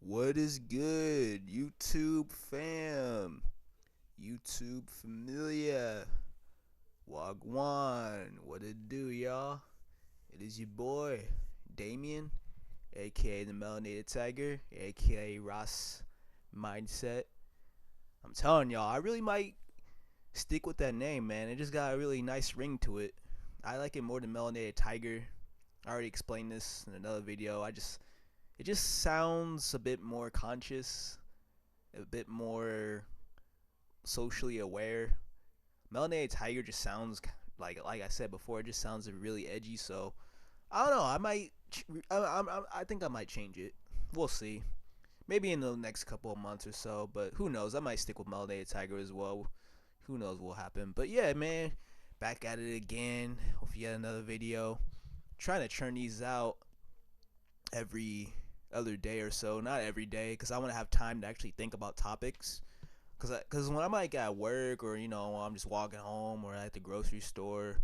What is good, YouTube fam? YouTube familia. Wagwan. What it do, y'all? It is your boy, Damien, aka the Melanated Tiger, aka Ross Mindset. I'm telling y'all, I really might stick with that name, man. It just got a really nice ring to it. I like it more than Melanated Tiger. I already explained this in another video. It just sounds a bit more conscious, a bit more socially aware. Melanated Tiger just sounds like I said before. It just sounds really edgy. So I don't know. I might. I think I might change it. We'll see. Maybe in the next couple of months or so. But who knows? I might stick with Melanated Tiger as well. Who knows what will happen? But yeah, man. Back at it again with yet another video. Trying to churn these out every other day or so. Not every day, because I want to have time to actually think about topics. Cause when I'm like at work, or I'm just walking home, or at the grocery store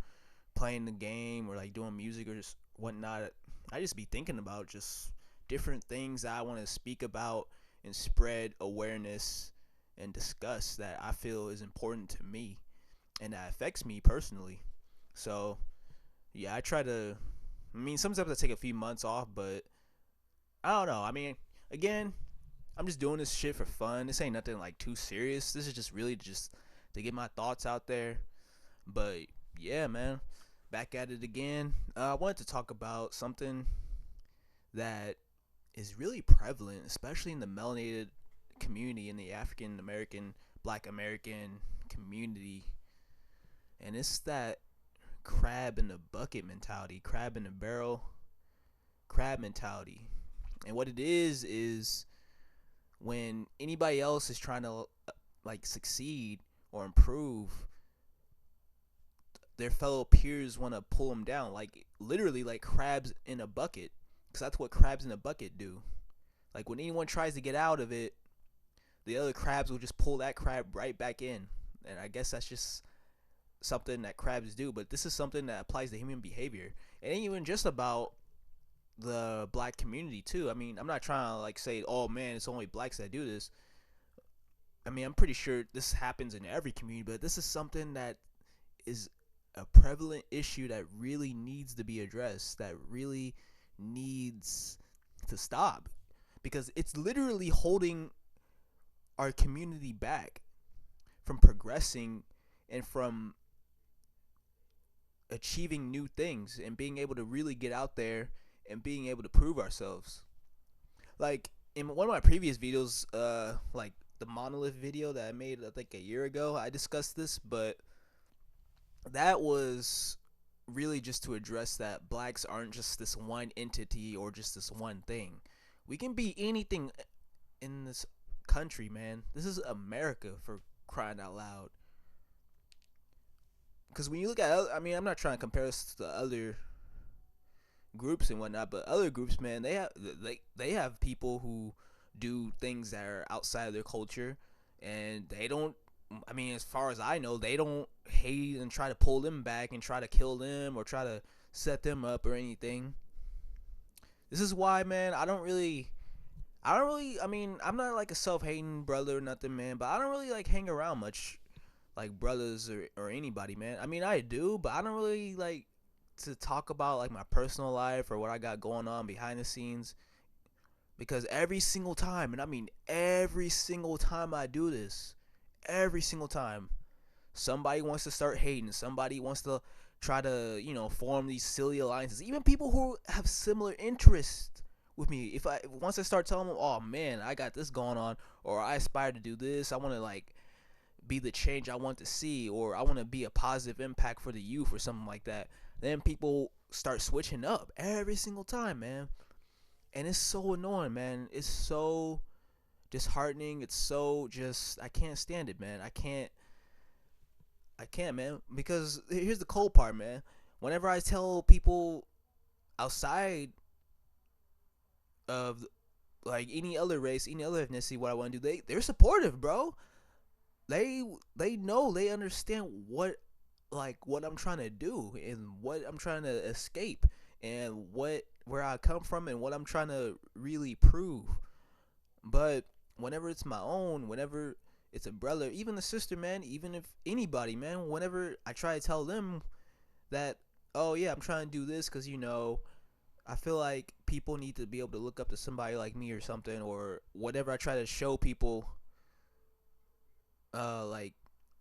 playing the game, or like doing music or just whatnot, I just be thinking about just different things that I want to speak about and spread awareness and discuss that I feel is important to me and that affects me personally. So yeah, I try to. I mean, sometimes I take a few months off, but I don't know. I mean, again, I'm just doing this shit for fun. This ain't nothing like too serious. This is just really just to get my thoughts out there. But yeah, man, back at it again. I wanted to talk about something that is really prevalent, especially in the melanated community, in the African American, Black American community, and it's that crab in the bucket mentality, crab in the barrel, crab mentality. And what it is when anybody else is trying to like succeed or improve, their fellow peers want to pull them down, like literally like crabs in a bucket, because that's what crabs in a bucket do. Like when anyone tries to get out of it, the other crabs will just pull that crab right back in. And I guess that's just something that crabs do, but this is something that applies to human behavior. It ain't even just about the black community too. I mean, I'm not trying to like say, oh man, it's only blacks that do this. I mean, I'm pretty sure this happens in every community, but this is something that is a prevalent issue that really needs to be addressed, that really needs to stop, because it's literally holding our community back from progressing and from achieving new things and being able to really get out there and being able to prove ourselves. Like in one of my previous videos, like the monolith video that I made I think a year ago, I discussed this, but that was really just to address that blacks aren't just this one entity or just this one thing. We can be anything in this country, man. This is America, for crying out loud. Because when you look at, I mean, I'm not trying to compare us to other groups and whatnot, but other groups, man, they have people who do things that are outside of their culture, and they don't. I mean, as far as I know, they don't hate and try to pull them back and try to kill them or try to set them up or anything. This is why, man, I mean, I'm not like a self-hating brother or nothing, man, but I don't really like hang around much like brothers or anybody, man. I mean, I do, but I don't really like to talk about like my personal life or what I got going on behind the scenes, because every single time, and I mean every single time I do this, every single time somebody wants to start hating, somebody wants to try to, form these silly alliances. Even people who have similar interests with me. If I once I start telling them, "Oh man, I got this going on," or "I aspire to do this. I want to like be the change I want to see," or "I want to be a positive impact for the youth," or something like that, then people start switching up every single time, man. And it's so annoying, man. It's so disheartening. It's so just, I can't stand it, man. I can't, man. Because here's the cold part, man. Whenever I tell people outside of like any other race, any other ethnicity, what I want to do, they're supportive, bro. They they know, they understand what I'm trying to do and what I'm trying to escape and where I come from and what I'm trying to really prove. But whenever it's my own, whenever it's a brother, even a sister, man, even if anybody, man, whenever I try to tell them that, oh yeah, I'm trying to do this because I feel like people need to be able to look up to somebody like me or something, or whatever I try to show people, like,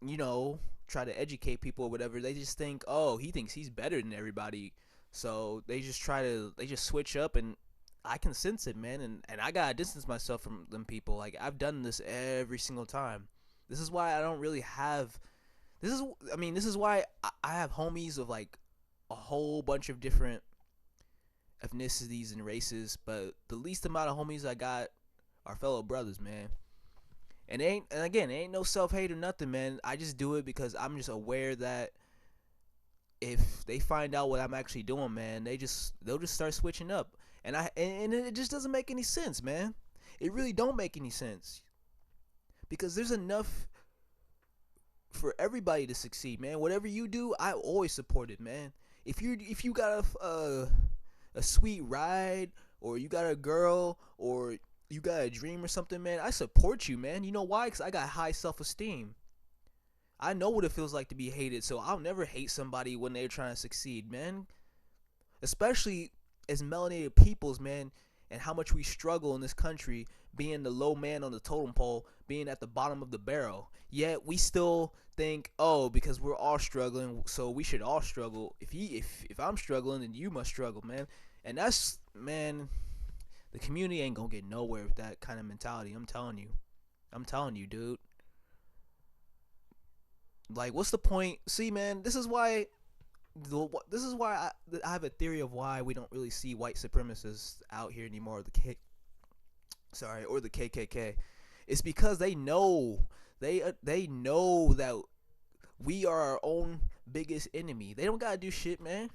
you know, try to educate people or whatever. They just think, oh, he thinks he's better than everybody, so they just switch up, and I can sense it, man, and I gotta distance myself from them people. Like, I've done this every single time. This is why I don't really have. This is why I have homies of like a whole bunch of different ethnicities and races, but the least amount of homies I got are fellow brothers, man. And again, it ain't no self hate or nothing, man. I just do it because I'm just aware that if they find out what I'm actually doing, man, they'll just start switching up. And it just doesn't make any sense, man. It really don't make any sense because there's enough for everybody to succeed, man. Whatever you do, I always support it, man. If you got a sweet ride, or you got a girl, or you got a dream or something, man, I support you, man. You know why? Because I got high self-esteem. I know what it feels like to be hated, so I'll never hate somebody when they're trying to succeed, man. Especially as melanated peoples, man, and how much we struggle in this country, being the low man on the totem pole, being at the bottom of the barrel. Yet we still think, oh, because we're all struggling, so we should all struggle. If I'm struggling, then you must struggle, man. And that's, man, the community ain't gonna get nowhere with that kind of mentality. I'm telling you. I'm telling you, dude. Like, what's the point? See, man, this is why I have a theory of why we don't really see white supremacists out here anymore. Or the KKK. It's because they know that we are our own biggest enemy. They don't gotta do shit, man.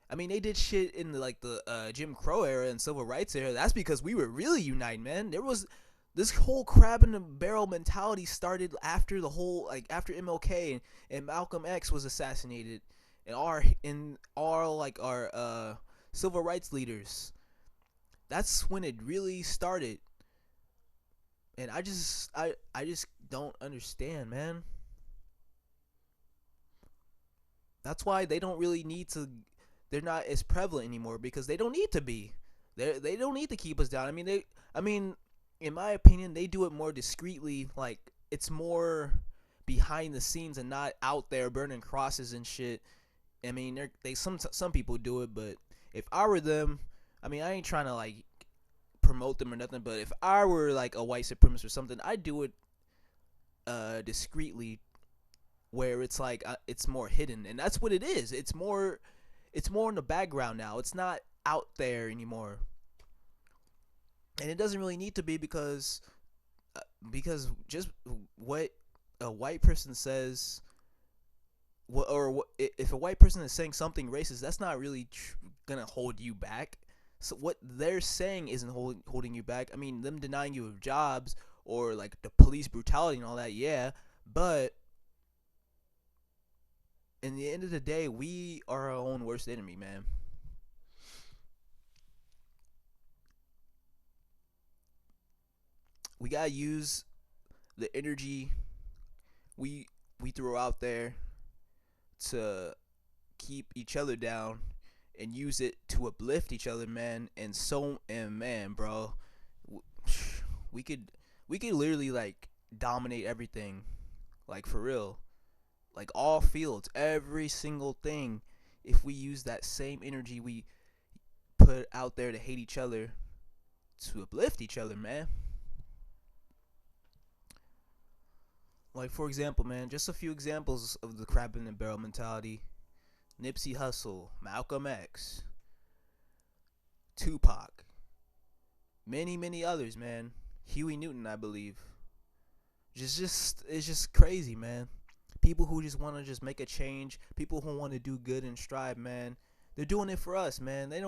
I mean, they did shit in the Jim Crow era and civil rights era. That's because we were really united, man. There was this whole crab in the barrel mentality started after after MLK and Malcolm X was assassinated, and our civil rights leaders. That's when it really started, and I just don't understand, man. That's why they don't really need to. They're not as prevalent anymore because they don't need to be. They don't need to keep us down. I mean, in my opinion, they do it more discreetly. Like, it's more behind the scenes and not out there burning crosses and shit. I mean, some people do it, but if I were them, I mean, I ain't trying to like promote them or nothing, but if I were like a white supremacist or something, I'd do it discreetly, where it's like it's more hidden, and that's what it is. It's more in the background now. It's not out there anymore, and it doesn't really need to be because just what a white person says, if a white person is saying something racist, that's not really gonna hold you back. So what they're saying isn't holding you back. I mean, them denying you of jobs or like the police brutality and all that, yeah, but in the end of the day, we are our own worst enemy, man. We gotta use the energy we we throw out there to keep each other down and use it to uplift each other, man. And man, bro, we could we could literally like dominate everything, like for real, like all fields, every single thing. If we use that same energy we put out there to hate each other to uplift each other, man. Like, for example, man, just a few examples of the crab in the barrel mentality: Nipsey Hussle, Malcolm X, Tupac, many others, man. Huey Newton, I believe. Just it's just crazy, man. People who just want to just make a change, people who want to do good and strive, man. They're doing it for us, man. They're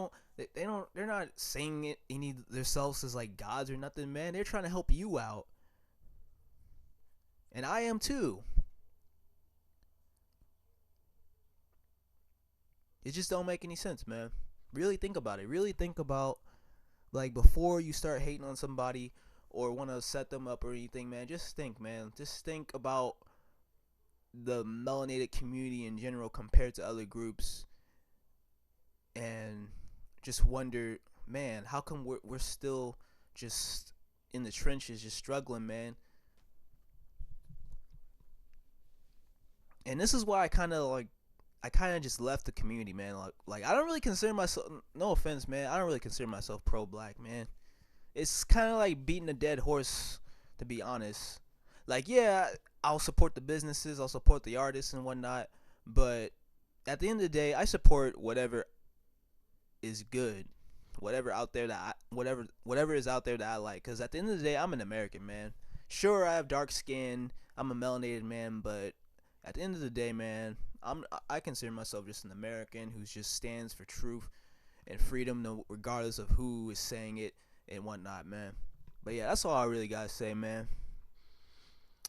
not saying it any themselves as like gods or nothing, man. They're trying to help you out, and I am too. It just don't make any sense, man. Really think about it. Really think about Like before you start hating on somebody or want to set them up or anything, man, just think, man. Just think about the melanated community in general compared to other groups, and just wonder, man, how come we're still just in the trenches, just struggling, man. And this is why I kind of just left the community, man. Like I don't really consider myself. No offense, man. I don't really consider myself pro-black, man. It's kind of like beating a dead horse, to be honest. Like, yeah, I'll support the businesses, I'll support the artists and whatnot, but at the end of the day, I support whatever is good, whatever is out there that I like. Because at the end of the day, I'm an American, man. Sure, I have dark skin, I'm a melanated man, but at the end of the day, man, I consider myself just an American who just stands for truth and freedom, no, regardless of who is saying it and whatnot, man. But yeah, that's all I really gotta say, man.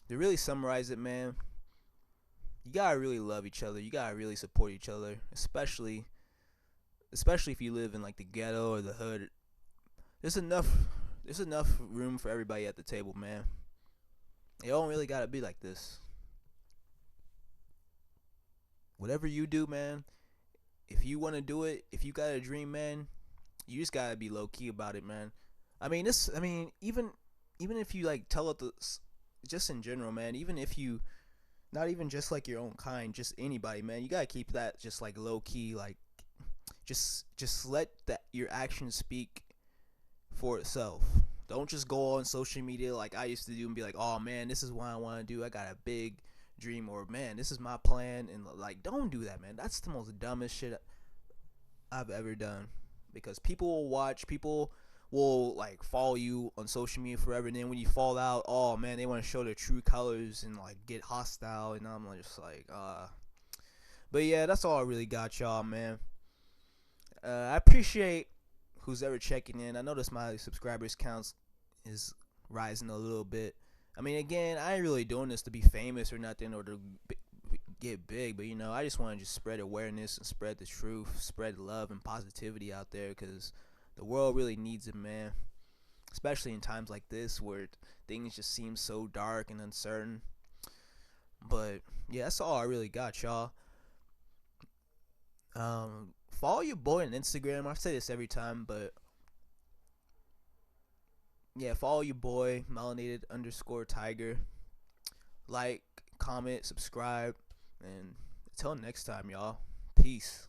To really summarize it, man, you gotta really love each other. You gotta really support each other, especially if you live in like the ghetto or the hood. There's enough there's enough room for everybody at the table, man. It don't really gotta be like this. Whatever you do, man, if you wanna do it, if you got a dream, man, you just gotta be low key about it, man. I mean, even if you like tell it the, just in general, man. Even if you, not even just like your own kind, just anybody, man. You gotta keep that just like low key, like just let that your actions speak for itself. Don't just go on social media like I used to do and be like, oh man, this is what I want to do. I got a big dream, or man, this is my plan, and like, don't do that, man. That's the most dumbest shit I've ever done, because people will watch, people will like follow you on social media forever, and then when you fall out, oh man, they want to show their true colors and like get hostile, and I'm just like, but yeah, that's all I really got, y'all, man. I appreciate who's ever checking in. I noticed my subscribers counts is rising a little bit. I mean, again, I ain't really doing this to be famous or nothing, or to get big, but I just want to just spread awareness and spread the truth, spread love and positivity out there, because the world really needs it, man. Especially in times like this where things just seem so dark and uncertain. But yeah, that's all I really got, y'all. Follow your boy on Instagram. I say this every time, but yeah, follow your boy melanated_tiger. Like, comment, subscribe, and until next time, y'all. Peace.